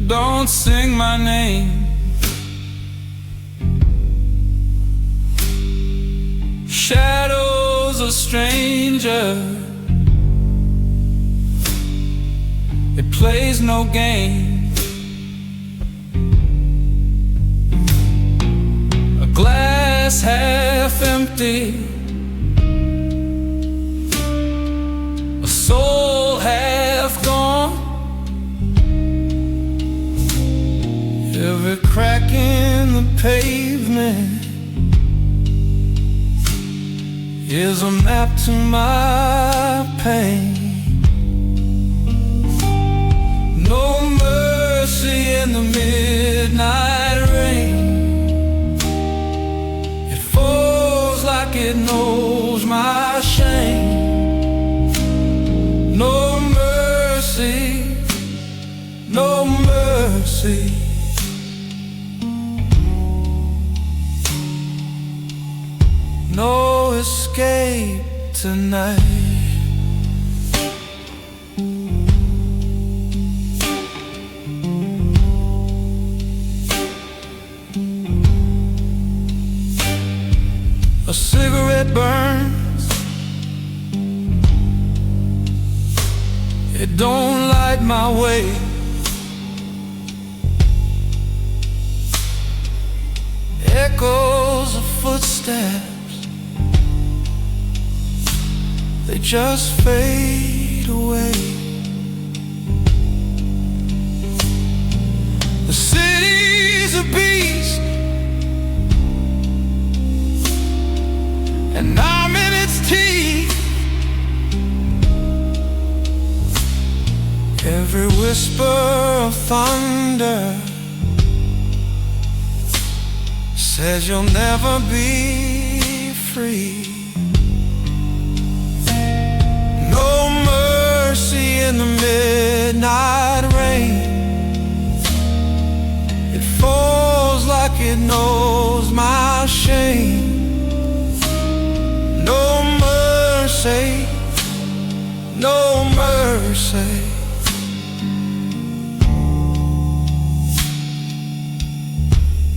Don't sing my name. Shadows a stranger. It plays no game. A glass half empty, a soul half gone. Every crack in the pavement is a map to my pain. No mercy in the midnight rain. It falls like it knows my shame. No mercy, no mercy. No escape tonight. A cigarette burns. It don't light my way. Echoes of footsteps, they just fade away. The city's a beast, and I'm in its teeth. Every whisper of thunder says you'll never be free. No mercy in the midnight rain. It falls like it knows my shame. No mercy, no mercy.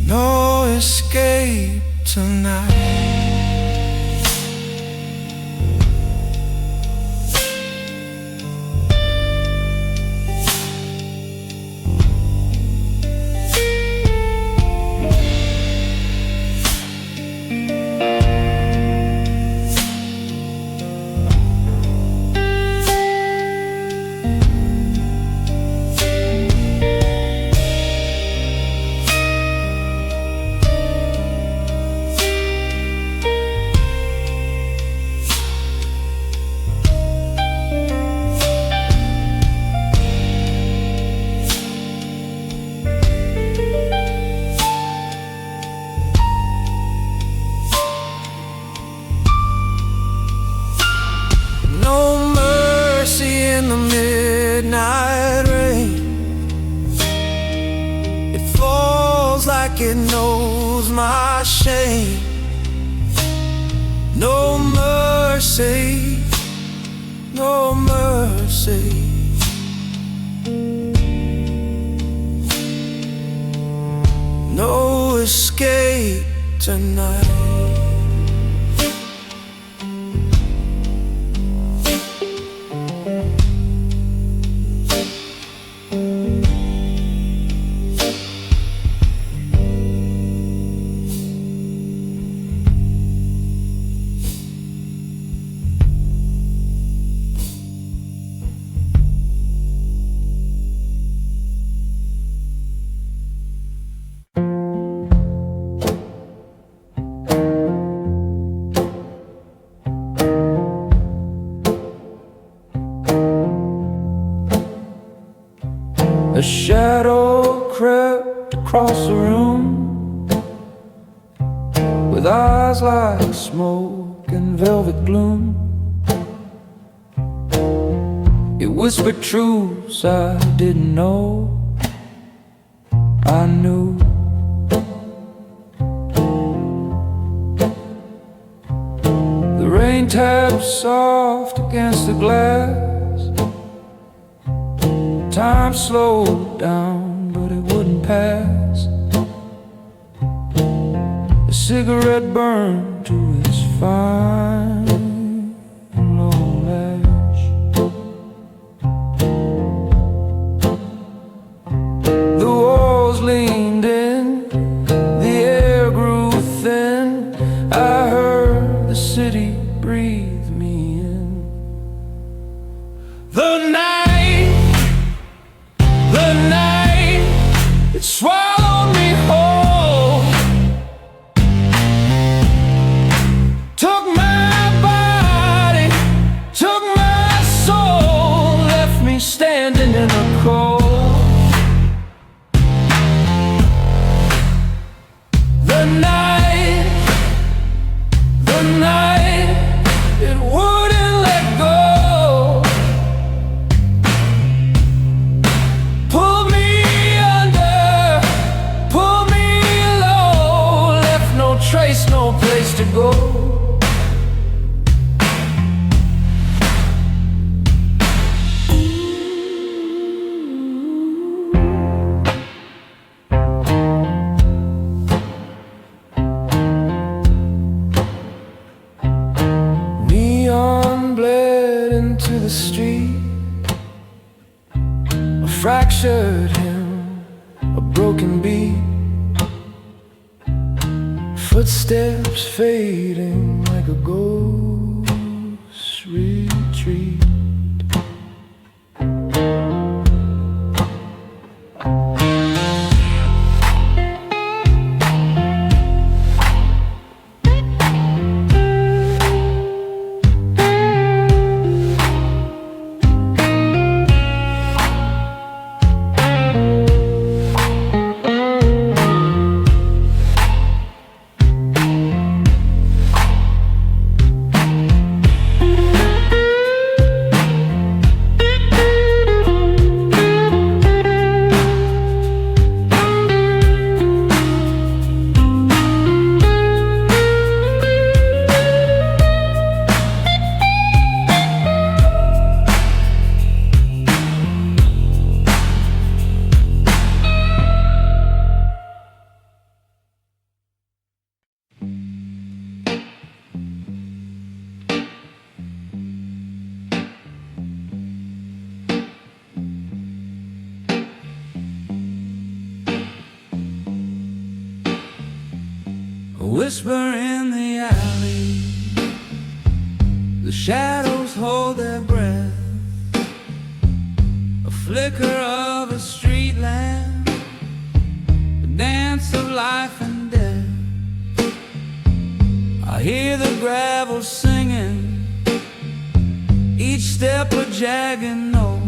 No escape tonight. In the midnight rain, it falls like it knows my shame. No mercy, no mercy. No escape tonight. A shadow crept across the room, with eyes like smoke and velvet gloom. It whispered truths I didn't know I knew. The rain tapped soft against the glass. Time slowed down walking past, a cigarette burned to its final ash. The walls leaned in, the air grew thin. I heard the city breathe me in. The night, it swallowed me whole. Took my body, took my soul, left me standing in the cold. The night, it wouldn't let go. Pulled me under, pulled me low, left no trace, no place to go. Neon bled into the street, a fractured hymn, a broken beat, footsteps fading like a ghost retreat. A whisper in the alley, the shadows hold their breath. A flicker of a street lamp, a dance of life and death. I hear the gravel singing, each step a jagged note.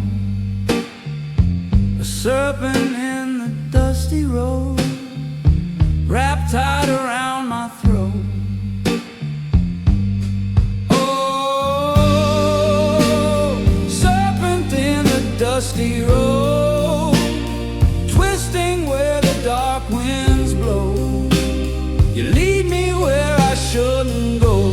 A serpent in the dusty road, wrapped tight around my throat. Oh, serpent in the dusty road, twisting where the dark winds blow. You lead me where I shouldn't go.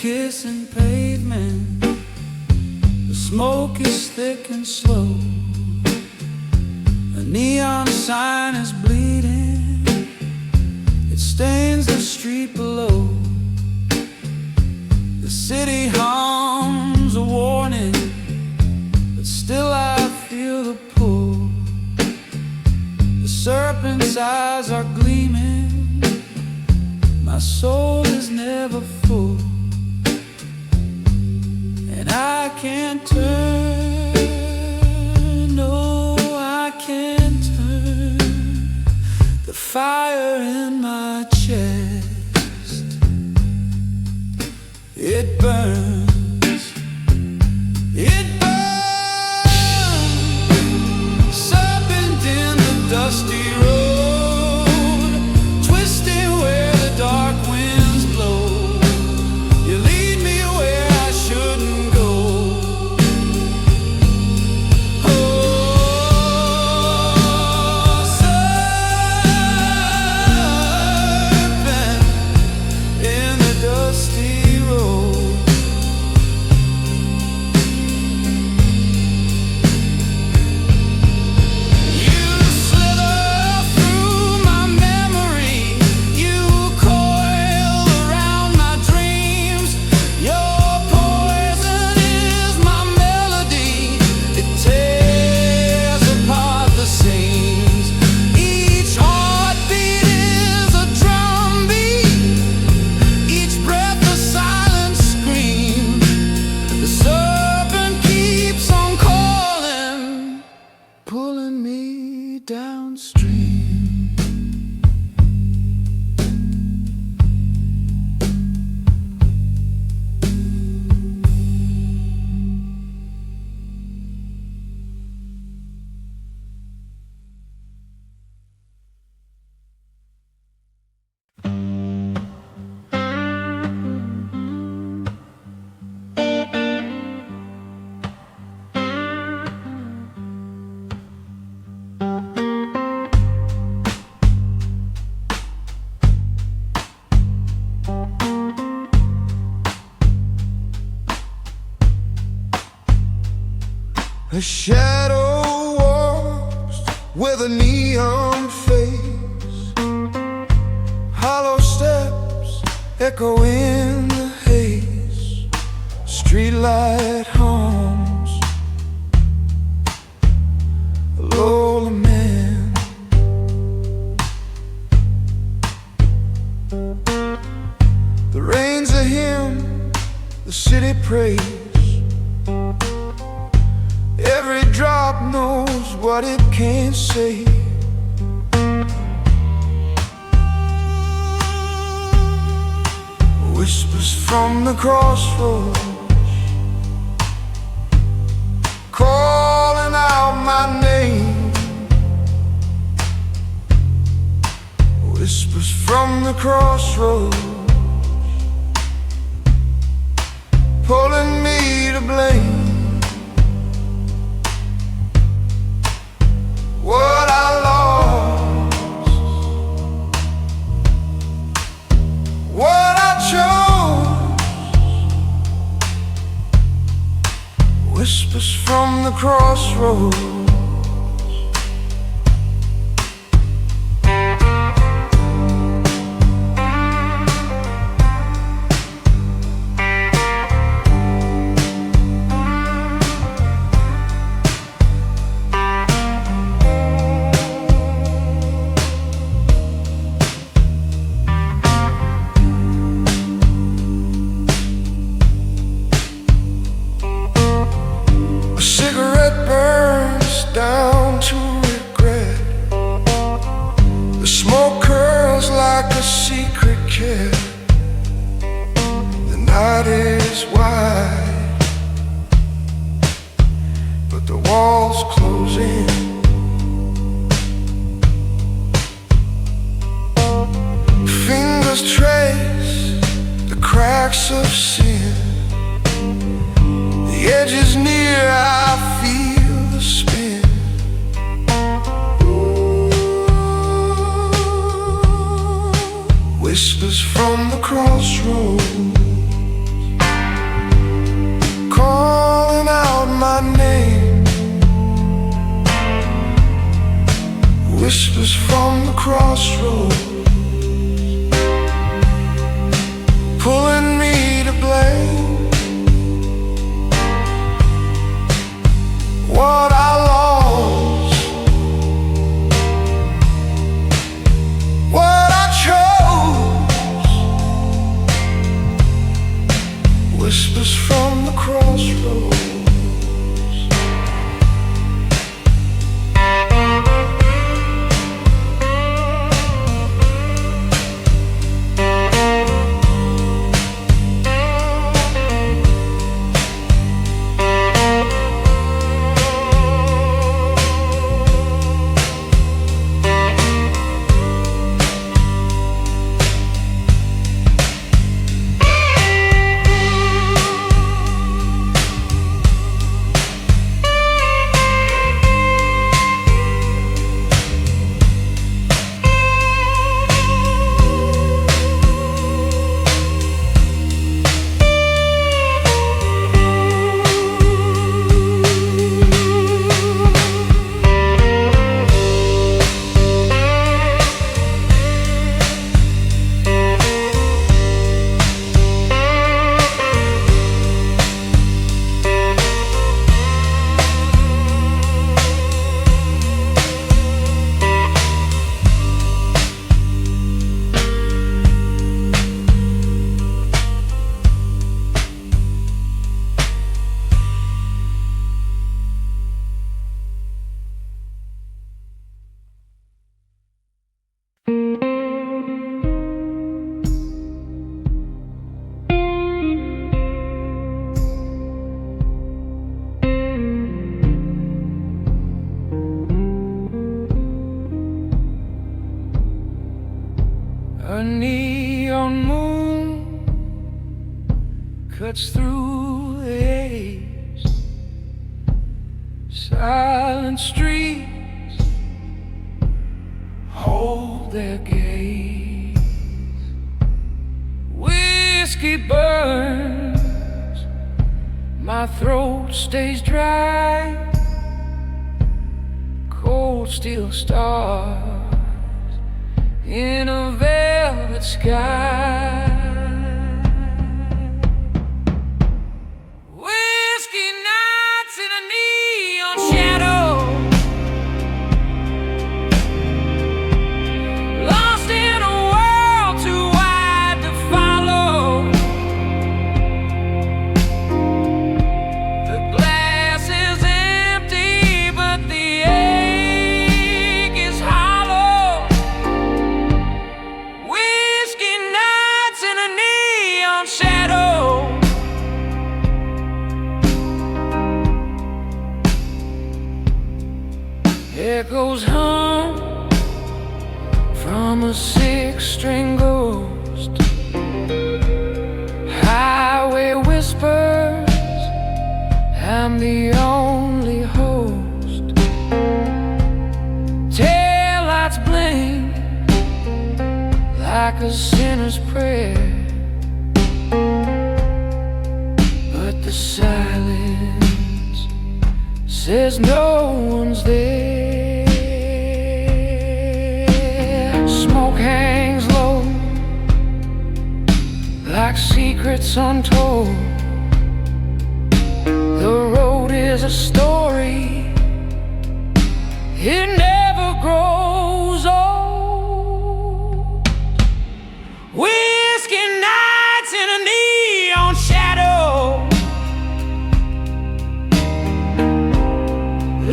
Kissing pavement, the smoke is thick and slow. A neon sign is bleeding, it stains the street below. The city hums a warning, but still I feel the pull. The serpent's eyes are gleaming, my soul is never full. And I can't turn, no, I can't turn the fire in my chest. It burns, it burns. Serpent in the dusty road, twisting where the dark winds blow. You lead me A shadow walks with a neon face, hollow steps echo in the haze. Streetlight hums a low lament. The rain's a hymn the city prays. Every drop knows what it can't say. Whispers from the crossroads, calling out my name. Whispers from the crossroads, pulling me to blame. What I lost, what I chose. Whispers from the crossroads. Down to regret. The smoke curls like a secret cat. The night is wide, but the walls close in. Fingers trace the cracks of sin. The edge is near, I feel the spin. Whispers from the crossroads, calling out my name. Whispers from the crossroads, pulling me to blame. What I lost, what I chose. Whispers from the crossroads. A neon moon cuts through the haze. Silent streets hold their gaze. Whiskey burns, my throat stays dry. cold steel stars in a velvet sky. Whiskey nights in a neon shadow, lost in a world too wide to follow. The glass is empty, but the ache is hollow. Whiskey nights in a neon shadow, echoes hum from a six-string ghost. Highway whispers, I'm the only host. Taillights blink like a sinner's prayer, but the silence says no one's there. Smoke hangs low like secrets untold. The road is a story, it never grows old. Whiskey nights in a neon shadow,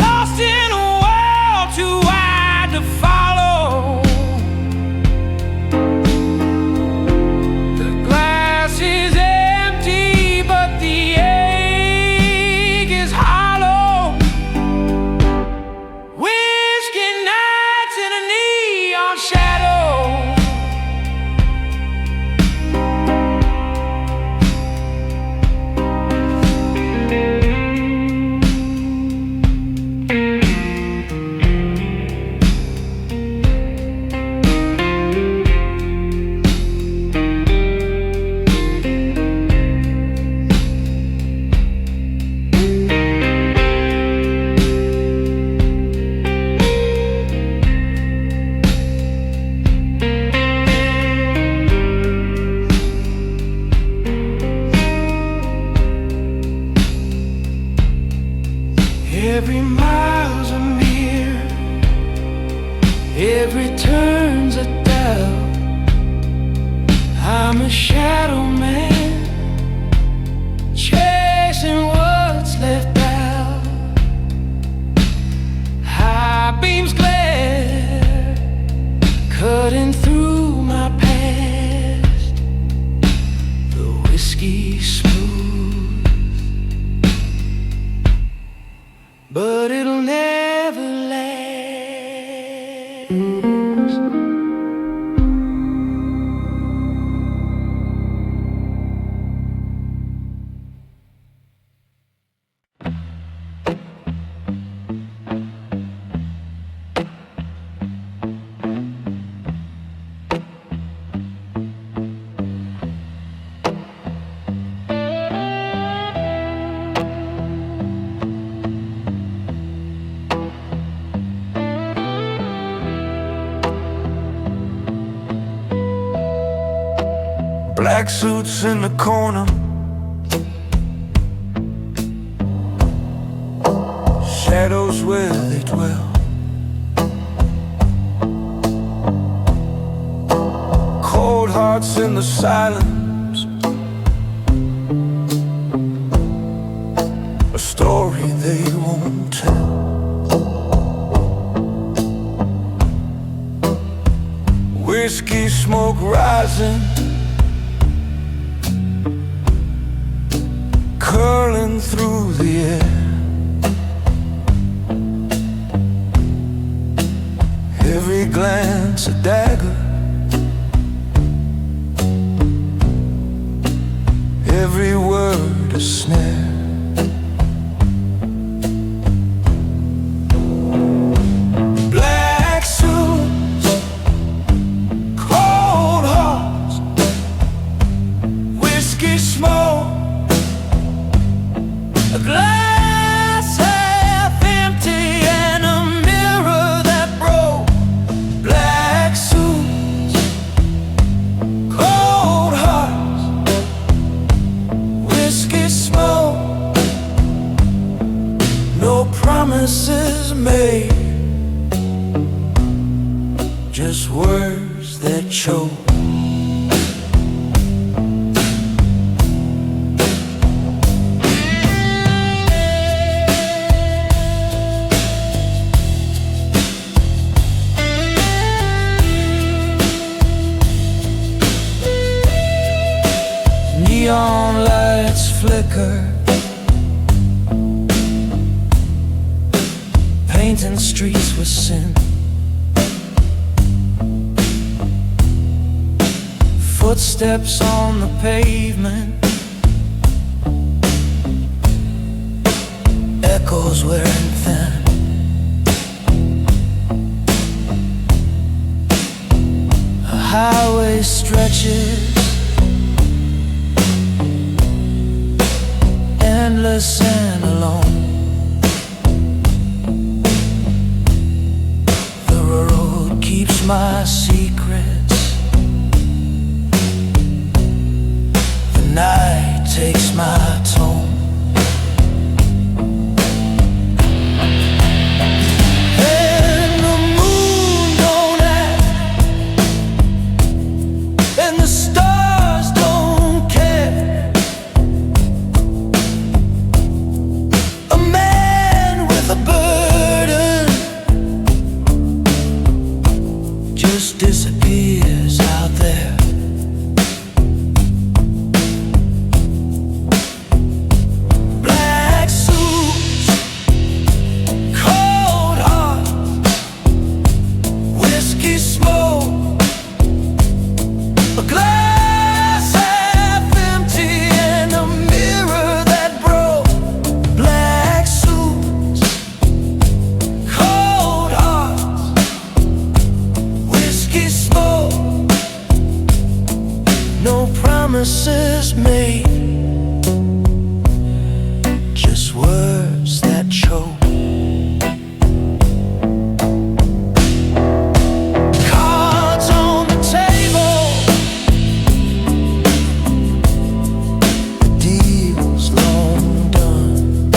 lost in a world too wide to follow. The glass is empty, but the ache is hollow. Whiskey nights in a neon shadow. Every mile's a mirror, every turn's a doubt. I'm a shadow man, chasing what's left out. High beams glare, cutting through my past. The whiskey smooth, but it'll never last. Black suits in the corner, shadows where they dwell. Cold hearts in the silence, a story they won't tell. Whiskey smoke rising, curling through the air. Every glance a dagger, every word a snare. Black suits, cold hearts, whiskey smoke, a glass half empty and a mirror show. Neon lights flicker, painting streets with sin. Footsteps on the pavement, echoes wearing thin. A highway stretches, endless and alone. The road keeps my secrets, the night takes my tone. And the moon don't act, and the stars don't care. A man with a burden just disappears out there. Black suits, cold heart, whiskey smoke, a glass half empty and a mirror that broke. Black suits, cold hearts, whiskey smoke, no promises made, just words that choke. Cards on the table, the deal's long done.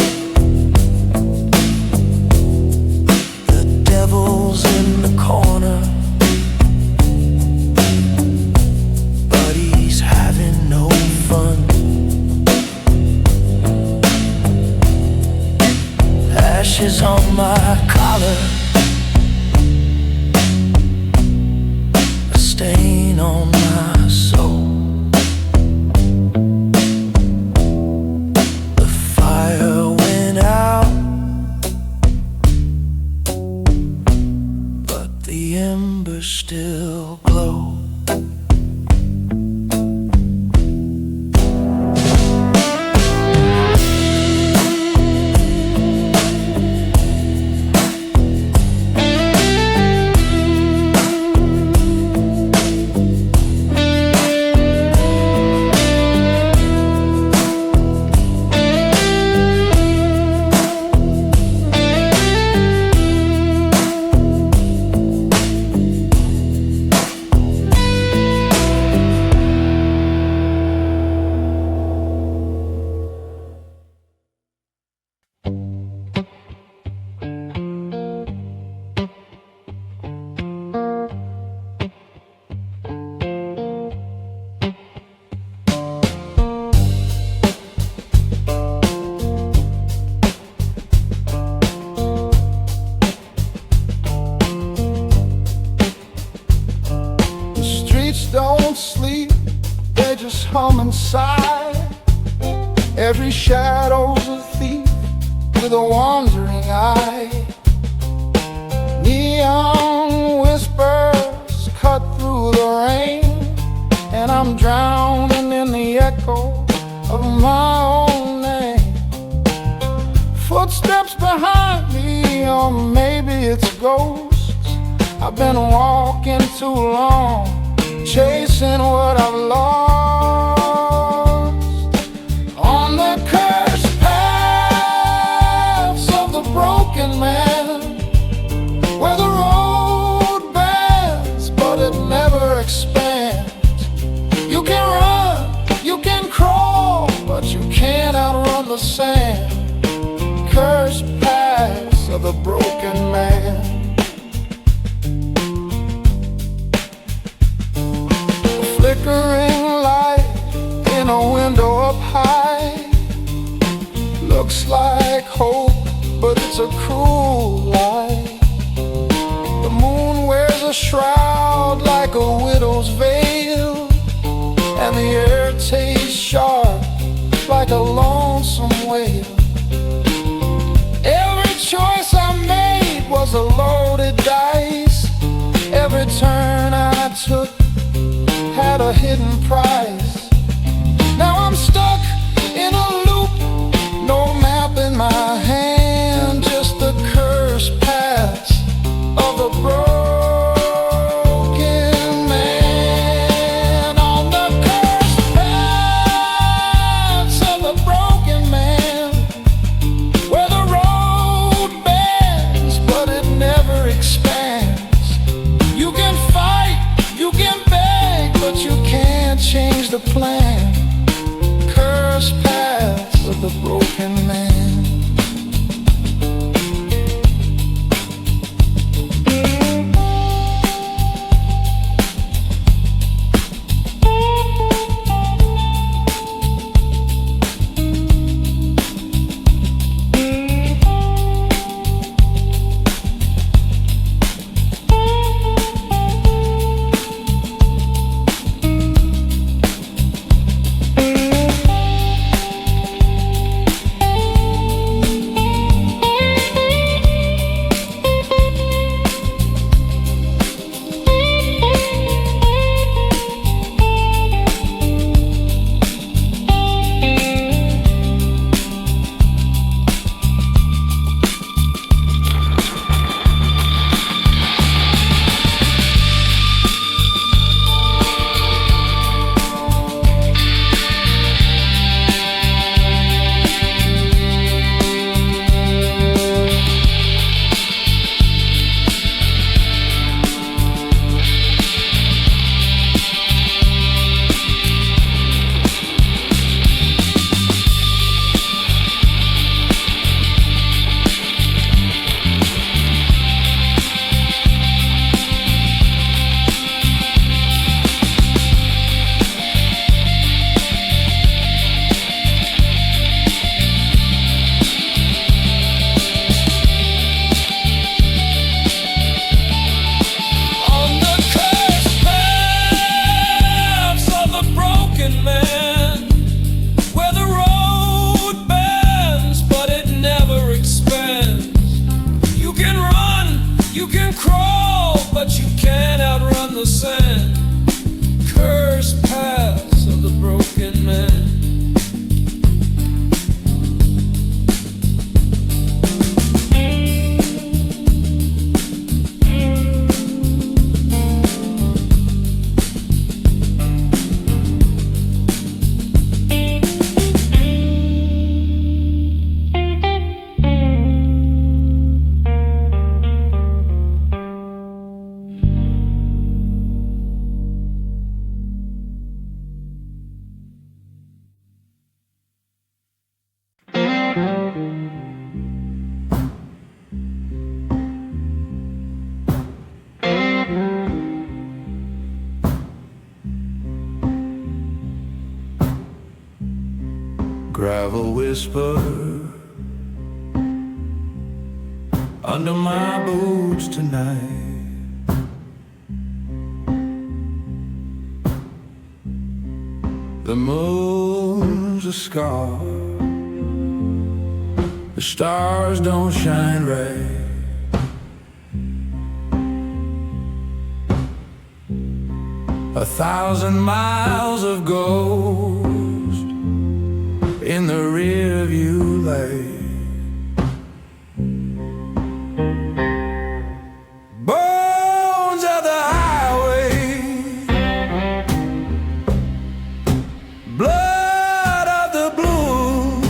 The devil's in the corner, but he's having no fun. Ashes on my collar, a stain on my soul. The fire went out, but the embers still glow. The streets don't sleep, they just hum inside. Every shadow's a thief with a wandering eye. Neon whispers cut through the rain, and I'm drowning in the echo of my own name. Footsteps behind me, or maybe it's ghosts. I've been walking too long, chasing what I've lost. On the cursed paths of the broken man, where the road bends, but it never expands. You can run, you can crawl, but you can't outrun the sand. Cursed paths of the broken man. window up high. Looks like hope, but it's a cruel lie. The moon wears a shroud like a widow's veil, and the air tastes sharp like a lonesome wail. Every choice I made was a loaded dice. Every turn I took had a hidden price. Now I'm stuck in a loop, no map in my hand, just the cursed paths of the broken man. On the cursed paths of the broken man, where the road bends but it never expands. You can fight, you can beg, but you can't change the plan. Cursed paths of the broken man. Gravel whisper under my boots tonight. The moon's a scar, the stars don't shine right. 1,000 miles of ghost in the rear view light. Bones of the highway, blood of the blue,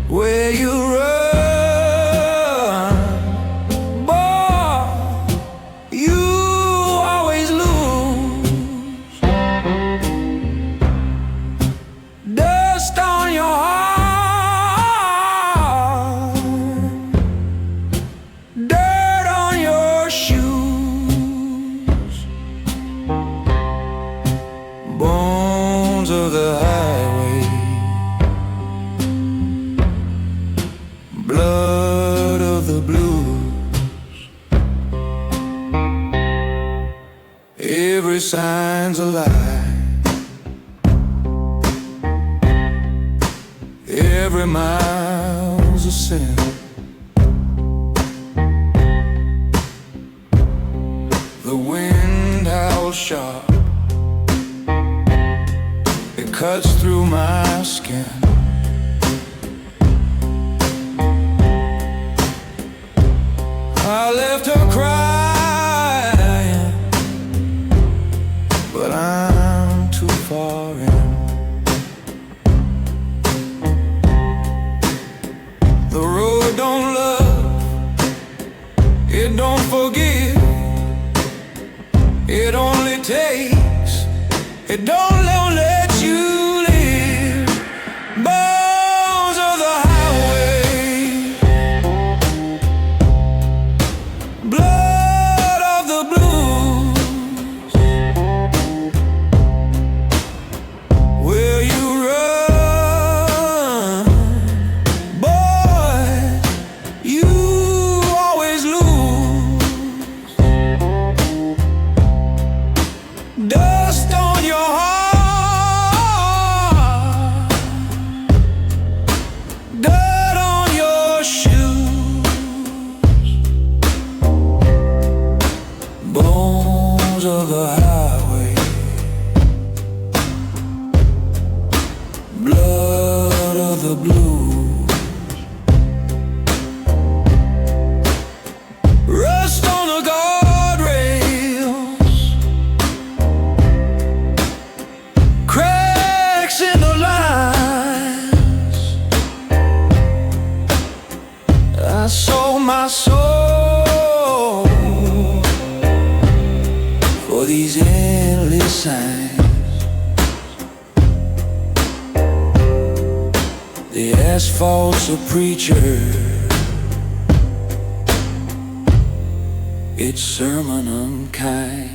where you run, boy, you always lose. bones of the highway, blood of the blues. Every sign's a lie, every mile's a sin. The wind howls sharp, it cuts through my skin. I left her crying, but I'm too far in. The road don't love, it don't forgive, it only takes, it don't let you live. Bones of the highway, blood of the blues. Will you run, boy? You always lose. Dust on your heart, dirt on your shoes. Bones of the highway, blood of the blues. Rust on the guardrails, cracks in the lines. I sold my soul for these endless signs. The asphalt's a preacher, its sermon unkind.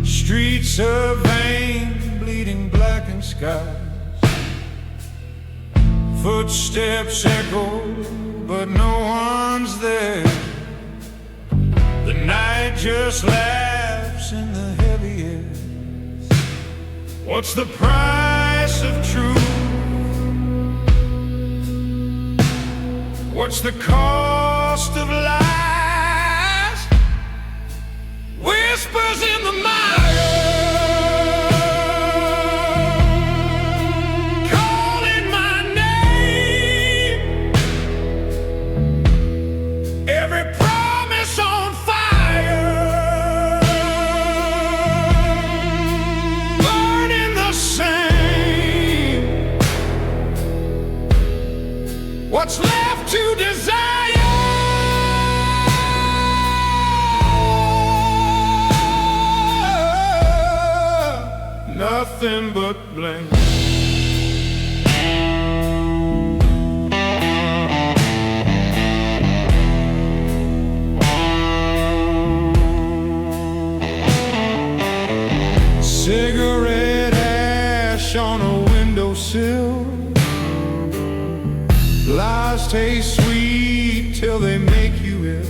Streets of vein, bleeding blackened skies. Footsteps echo, but no one's there. The night just laughs in the heavy air. What's the price of truth? What's the cost of life? nothing but blame. Cigarette ash on a windowsill. Lies taste sweet till they make you ill.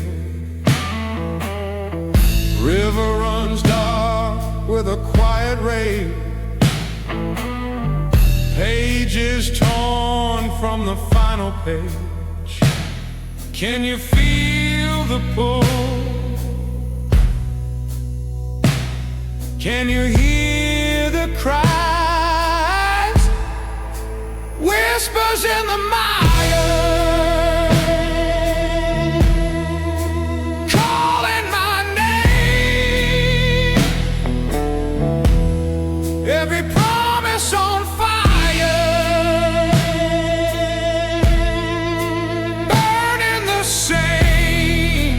River runs dark with a quiet rave. Pages torn from the final page. Can you feel the pull? Can you hear the cries? Whispers in the mire, calling my name. Every promise on fire, burning the same.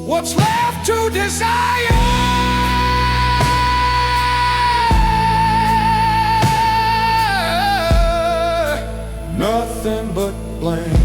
What's left to desire? Nothing but blame.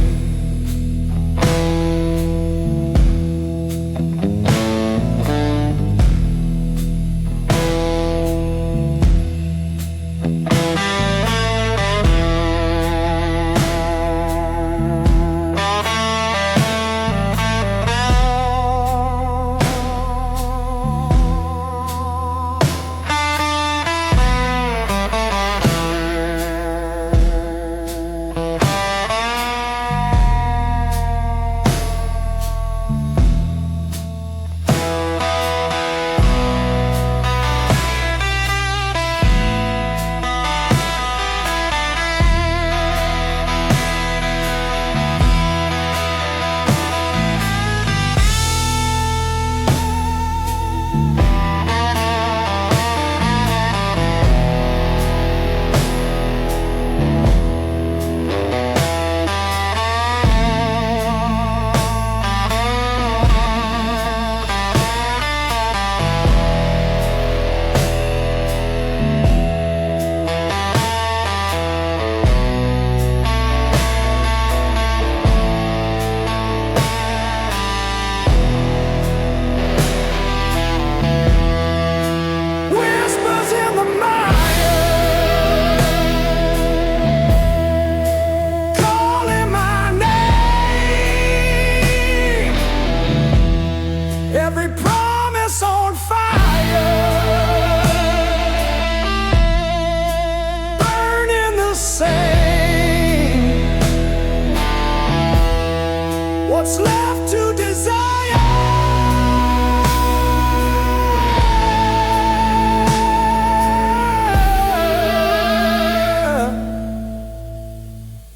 Every promise on fire, burning the same. What's left to desire?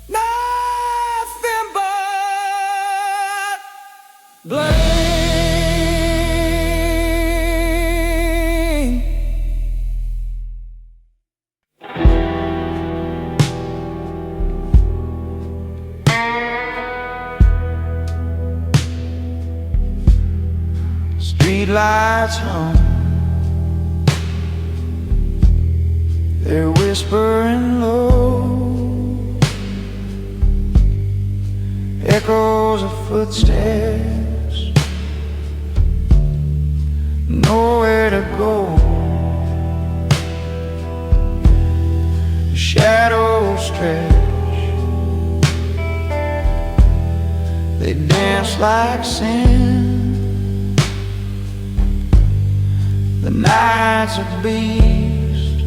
Nothing but blame. Street lights hum, they're whispering low, echoes of footsteps, nowhere to go. Shadows stretch, they dance like sin. The night's a beast.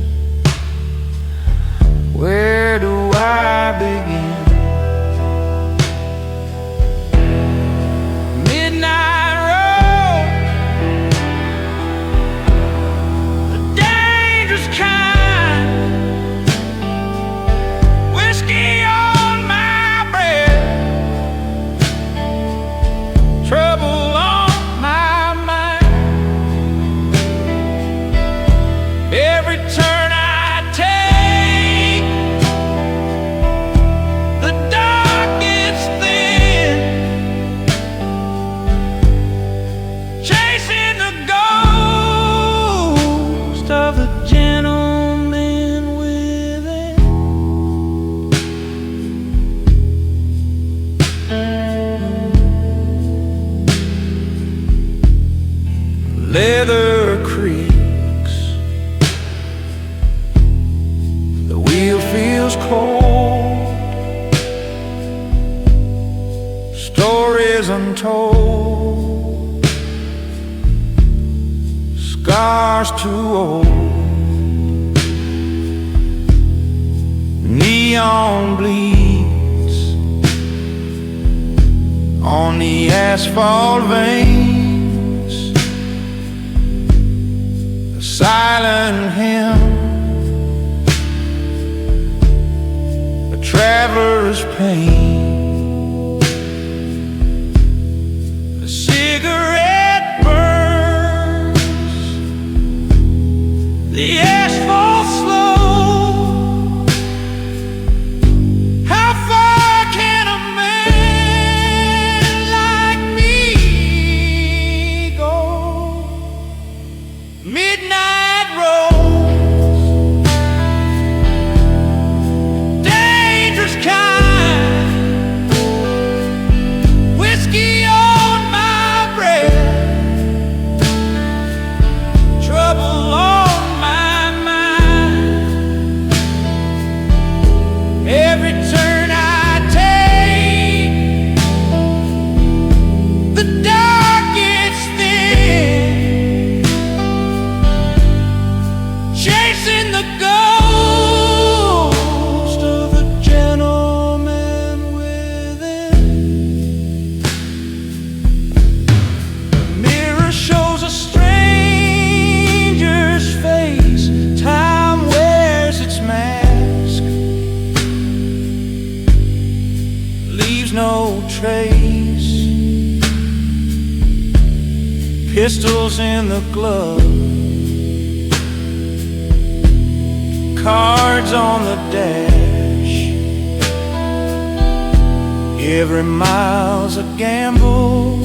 Where do I begin? Midnight road, the dangerous kind. Whiskey on my breath, trouble on my mind. Every turn I take, leather creaks. The wheel feels cold, stories untold, scars too old. Neon bleeds on the asphalt veins, a silent hymn, a traveler's pain. A cigarette burns, the asphalt slow. How far can a man like me go? Midnight roads, dangerous kind, whiskey on my breath, trouble on my mind. Every turn I take, the dark gets thin, chasing the ghost of the gentleman within. The mirror shows a stranger's face. Time wears its mask, leaves no trace. Pistols in the glove, cards on the dash. Every mile's a gamble,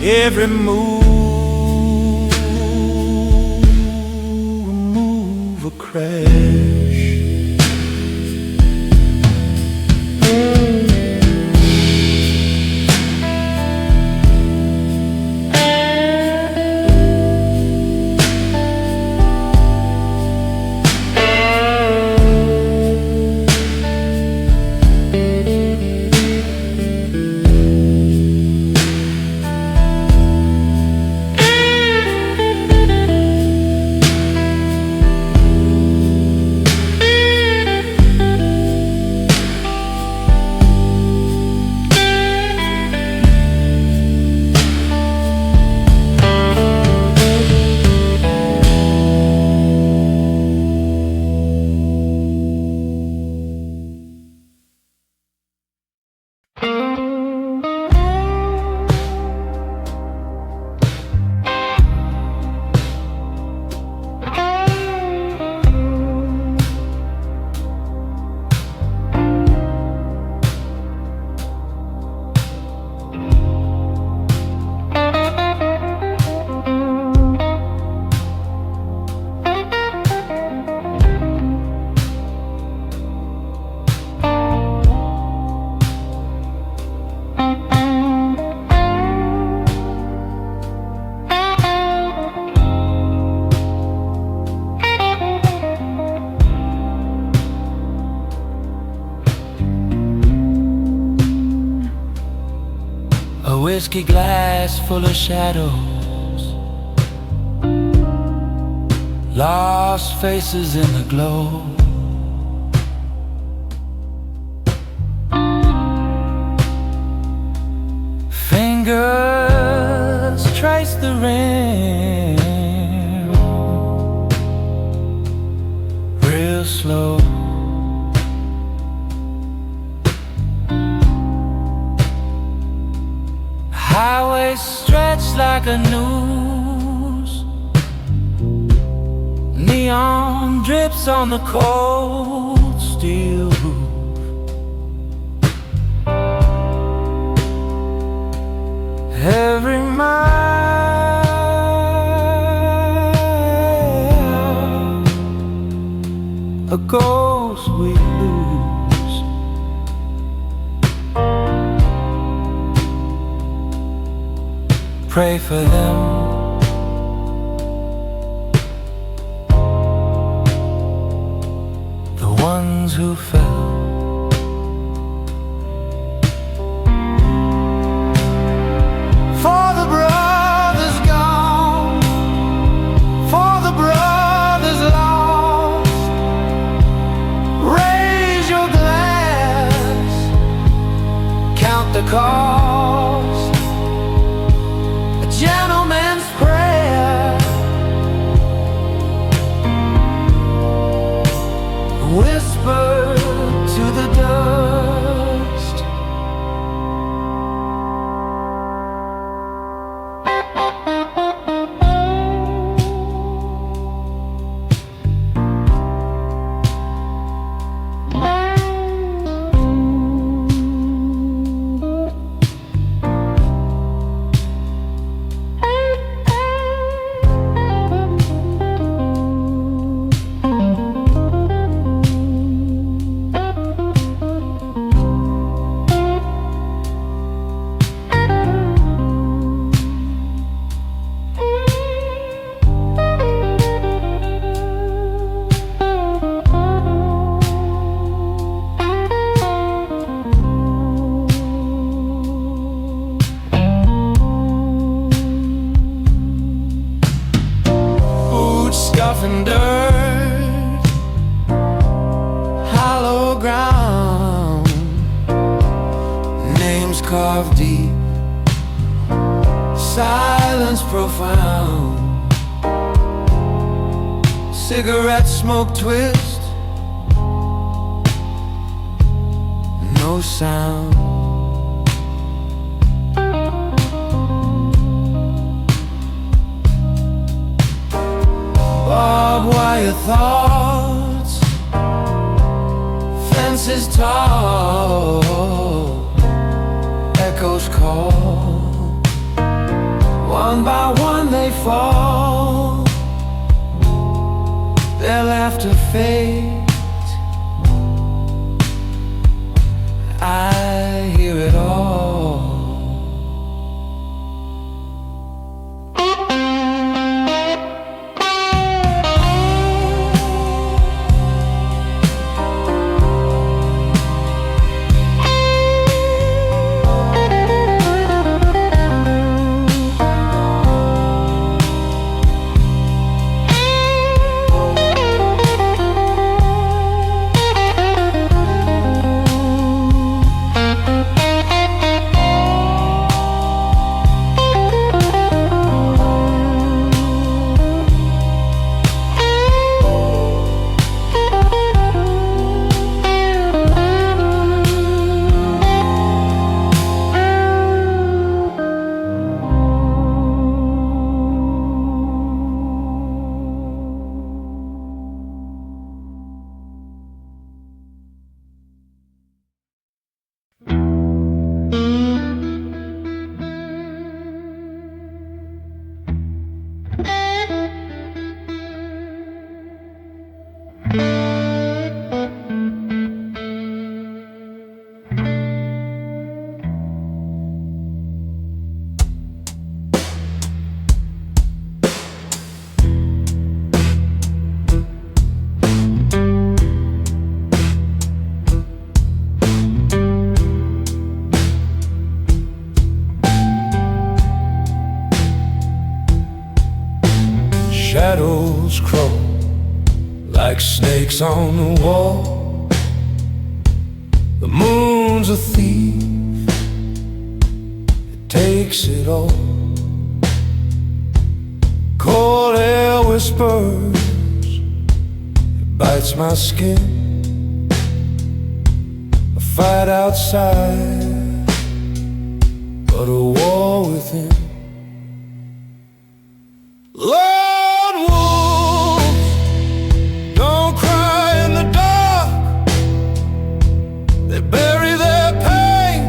every move a crash. A whiskey glass full of shadows, lost faces in the glow. Fingers trace the rim, real slow. Highway stretched like a noose, neon drips on the cold steel roof. Every mile a ghost we lose. pray for them. The ones who fell. For the brothers gone, for the brothers lost, raise your glass, count the cost. A gentleman's prayer, whisper to the dust. And dirt, hollow ground, names carved deep, silence profound, cigarette smoke twist, no sound. Barbed wire thoughts, fences tall, echoes call. One by one they fall, their laughter fades. I hear it all. Shadows crawl like snakes on the wall. The moon's a thief, it takes it all. Cold air whispers, it bites my skin. A fight outside, but a war within. Lone wolves don't cry in the dark. They bury their pain,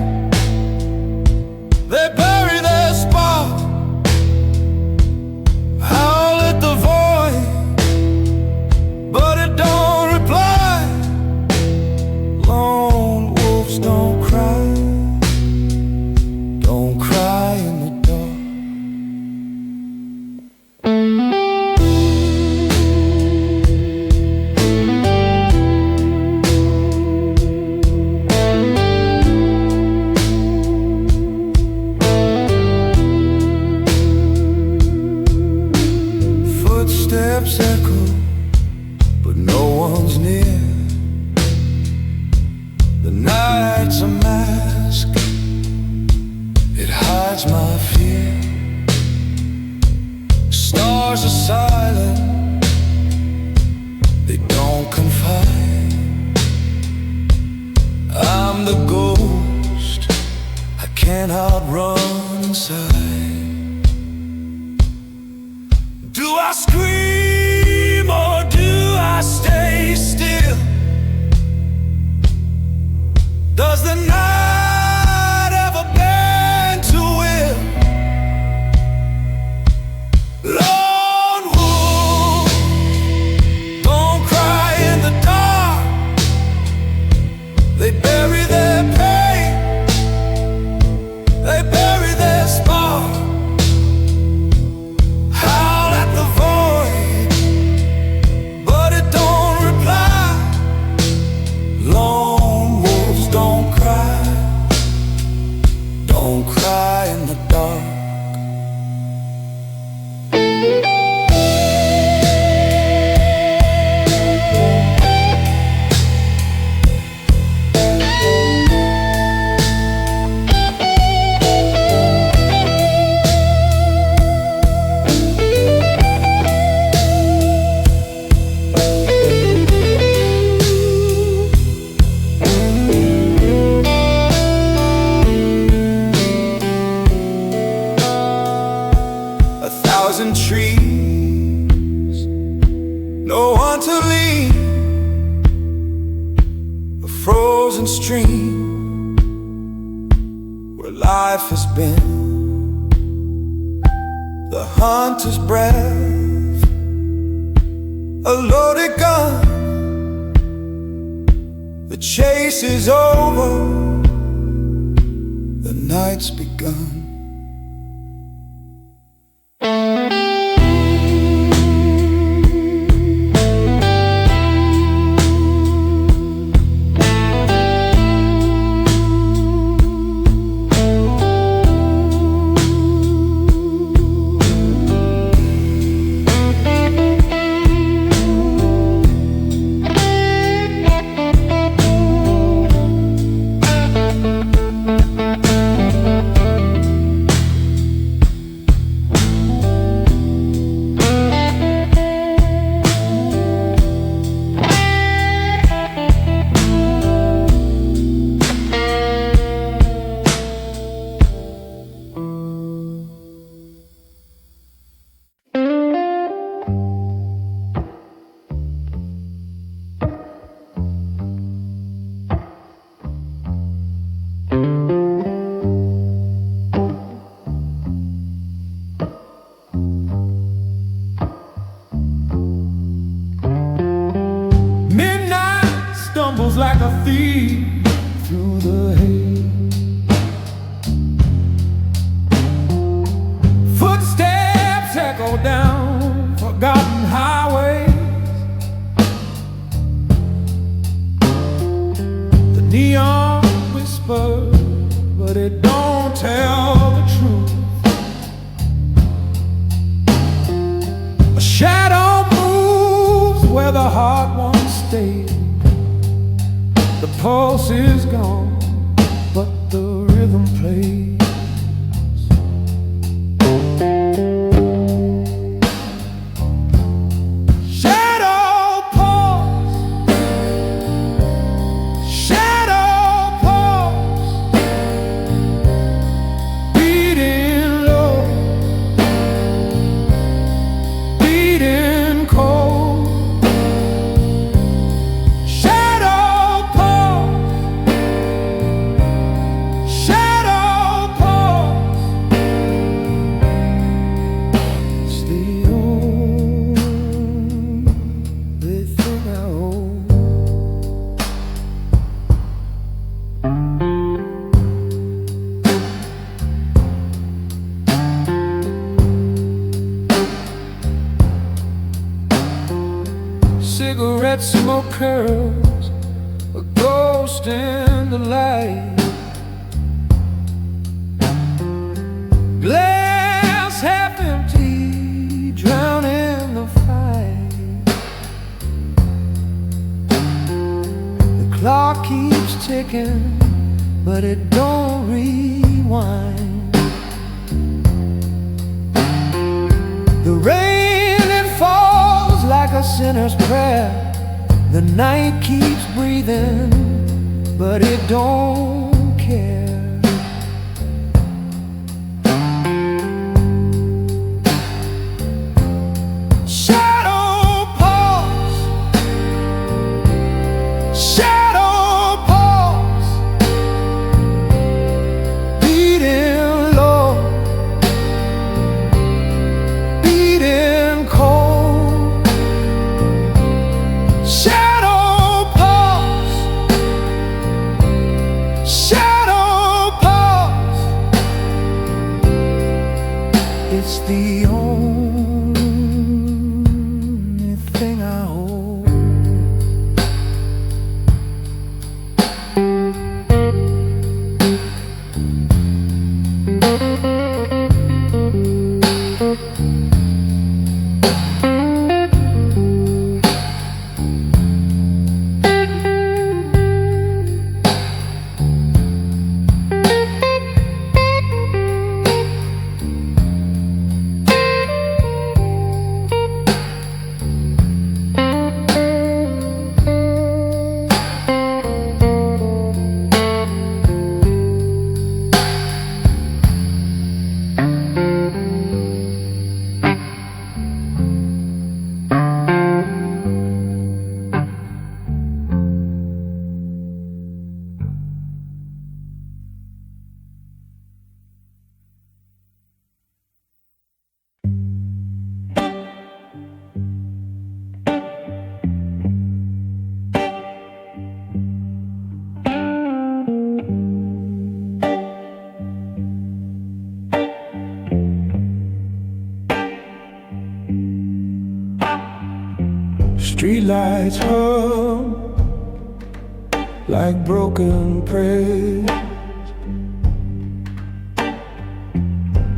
they bury their spark. Howl at the void, but it don't reply. Lone wolves don't cry in the dark. can't outrun inside. Do I scream or do I stay still? Does the night ever bend to will? Lone wolf, don't cry in the dark. They bury their pain, they bury their spark. Howl at the void, but it don't reply. Lone wolves don't cry in the dark. Trees, no one to lean, a frozen stream where life has been, the hunter's breath, a loaded gun, the chase is over, the night's begun. Like a thief through the haze, footsteps echo down forgotten highways. The neon whispers, but it don't tell the truth. A shadow moves where the heart once stayed. The pulse is gone, but the rhythm plays. Shadow pulse, shadow pulse, beating low, beating cold. Cigarette smoke curls, a ghost in the light. Glass half empty, drowning the fight. The clock keeps ticking, but it don't rewind. The rain, it falls like a sinner's prayer. The night keeps breathing, but it don't care. the only thing I hold. Streetlights hum like broken prayers.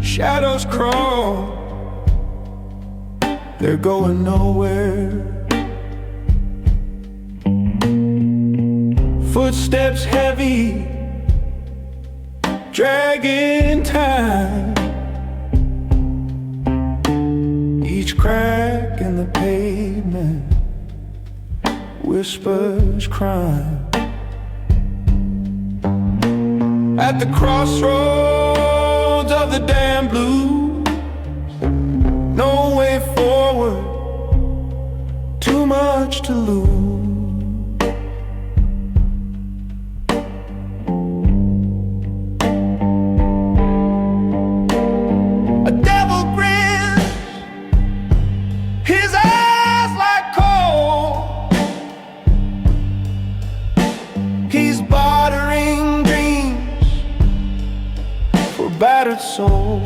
Shadows crawl, they're going nowhere. Footsteps heavy, dragging time. Each crack in the pavement whispers crime. At the crossroads of the damn blues, no way forward, too much to lose. A devil grins, his eyes like coal. He's bartering dreams for battered souls.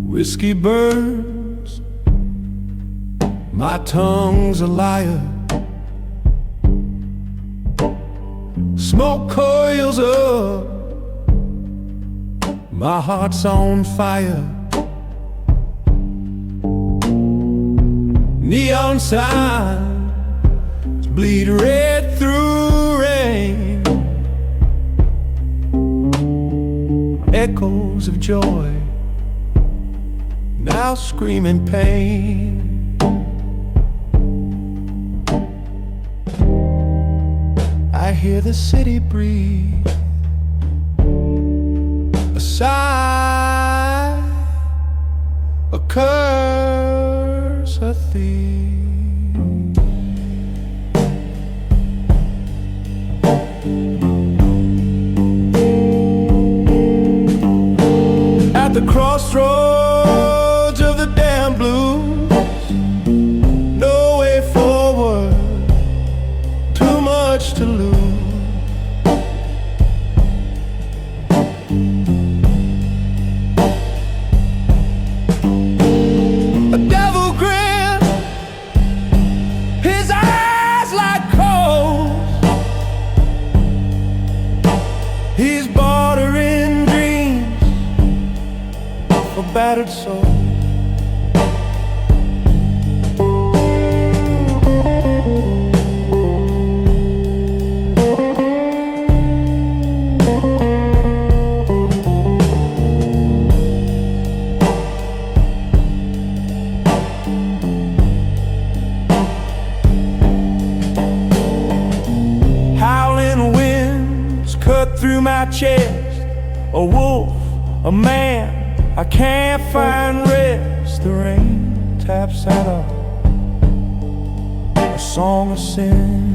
Whiskey burns, my tongue's a liar. Smoke coils up, my heart's on fire. Neon signs bleed red through rain. Echoes of joy now screaming pain. I hear the city breathe a sigh, a curse, a thief. At the crossroads of the damn blues, no way forward, too much to lose. A devil grin, his eyes like coals. He's bartering dreams for battered chest, a wolf, a man, I can't find rest. The rain taps out a song of sin.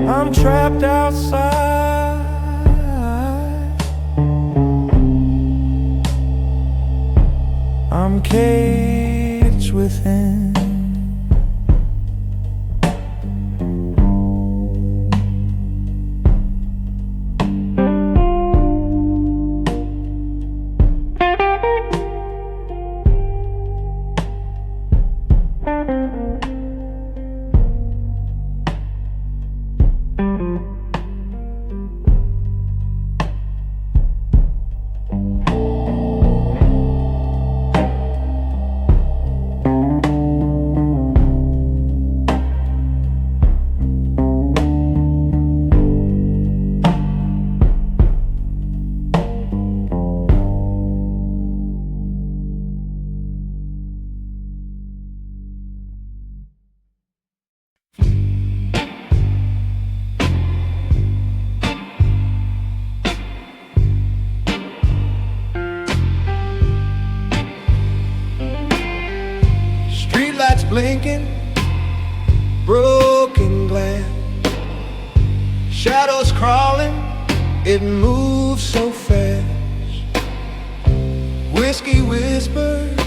I'm trapped outside, I'm caged within. Blinking, broken glass, shadows crawling, it moves so fast. Whiskey whispers,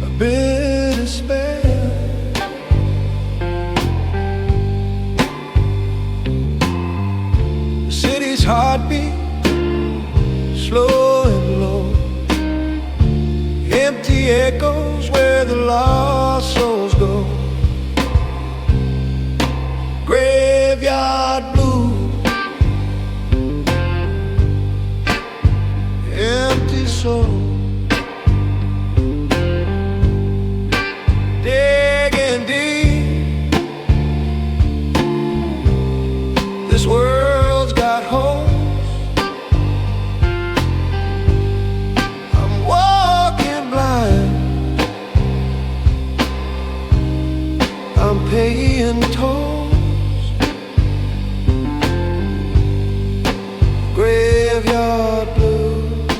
a bit of spell. The city's heartbeat, slow and low, empty echoes where the lost souls go. Graveyard blues, empty soul. Digging deep, this world's got holes. I'm walking blind, I'm paying tolls. Graveyard blues,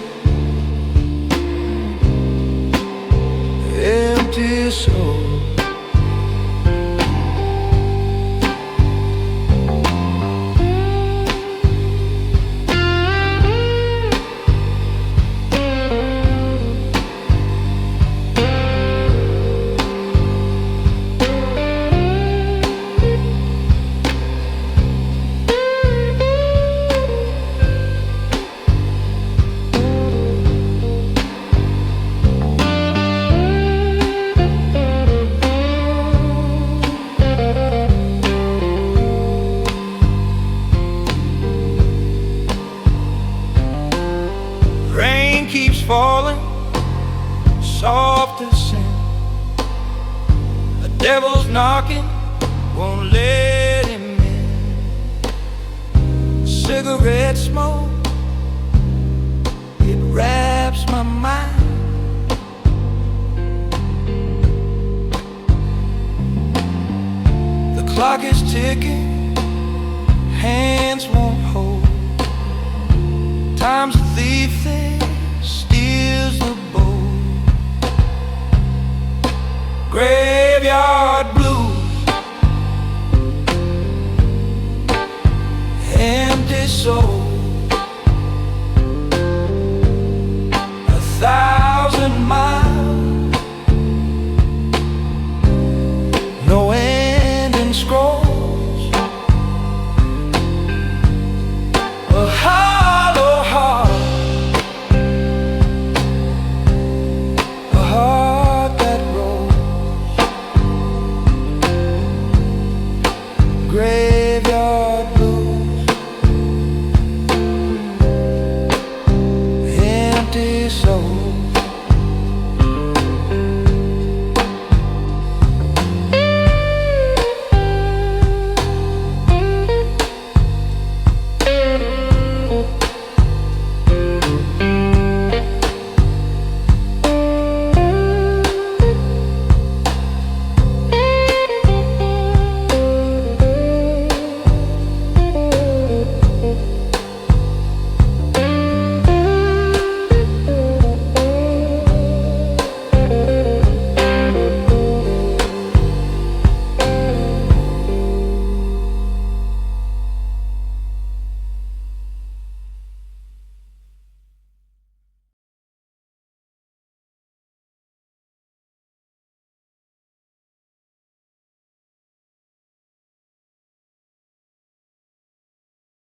empty soul. Keeps falling, soft as sin. The devil's knocking, won't let him in. Cigarette smoke, it wraps my mind. The clock is ticking, hands won't hold. Time's a thief that steals the bowl. Graveyard blues, empty soul.